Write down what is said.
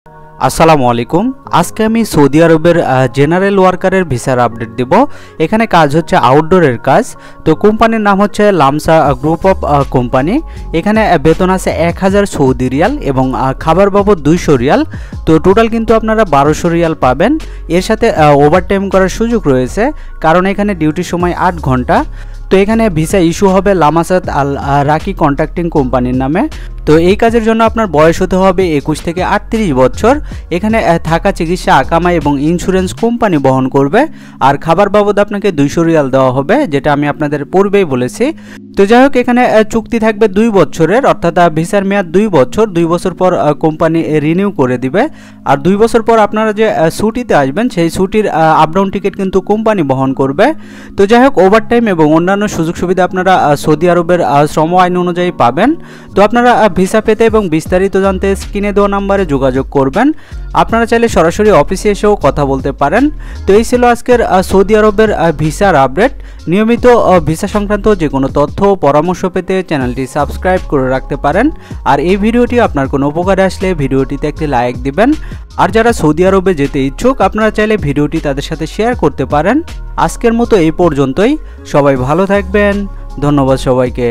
আসসালামু আলাইকুম। আজকে আমি সৌদি আরবের জেনারেল ওয়ার্কারের ভিসার আপডেট দেব। এখানে কাজ হচ্ছে আউটডোরের কাজ। তো কোম্পানির নাম হচ্ছে লামসা গ্রুপ অফ কোম্পানি। এখানে বেতন আছে 1000 সৌদি রিয়াল এবং খাবার বাবদ 200 রিয়াল। তো টোটাল কিন্তু আপনারা 1200 রিয়াল পাবেন। এর সাথে ওভারটাইম করার সুযোগ রয়েছে, কারণ এখানে ডিউটির সময় 8 ঘন্টা। তো এখানে ভিসা ইস্যু হবে লামাসাত আল রাকি কন্ট্রাক্টিং কোম্পানির নামে। তো এই কাজের জন্য আপনার বয়স হতে হবে 21 থেকে 38 বছর। এখানে থাকা, চিকিৎসা, আকামা এবং ইন্স্যুরেন্স কোম্পানি বহন করবে। আর খাবার বাবদ আপনাকে 200 রিয়াল দেওয়া হবে, যেটা আমি আপনাদের পূর্বেই বলেছি। তো যাই হোক, এখানে চুক্তি থাকবে 2 বছরের, অর্থাৎ ভিসার মেয়াদ 2 বছর। 2 বছর পর কোম্পানি রিনিউ করে দিবে। আর 2 বছর পর আপনারা যে ছুটিতে আসবেন, সেই ছুটির আপডাউন টিকিট কিন্তু কোম্পানি বহন করবে। তো যাই হোক, ওভারটাইম এবং অন্যান্য সুযোগ সুবিধা আপনারা সৌদি আরবের শ্রম আইন অনুযায়ী পাবেন। তো আপনারা ভিসা পেতে এবং বিস্তারিত জানতে স্ক্রিনে দেওয়া নাম্বারে যোগাযোগ করবেন। আপনারা চাইলে সরাসরি অফিসে এসেও কথা বলতে পারেন। তো এই ছিল আজকের সৌদি আরবের ভিসার আপডেট। নিয়মিত ভিসা সংক্রান্ত যে কোনো তথ্য ও পরামর্শ পেতে চ্যানেলটি সাবস্ক্রাইব করে রাখতে পারেন। আর এই ভিডিওটি আপনার কোনো উপকারে আসলে ভিডিওটিতে একটি লাইক দিবেন। আর যারা সৌদি আরবে যেতে ইচ্ছুক, আপনারা চাইলে ভিডিওটি তাদের সাথে শেয়ার করতে পারেন। আজকের মতো এই পর্যন্তই। সবাই ভালো থাকবেন। ধন্যবাদ সবাইকে।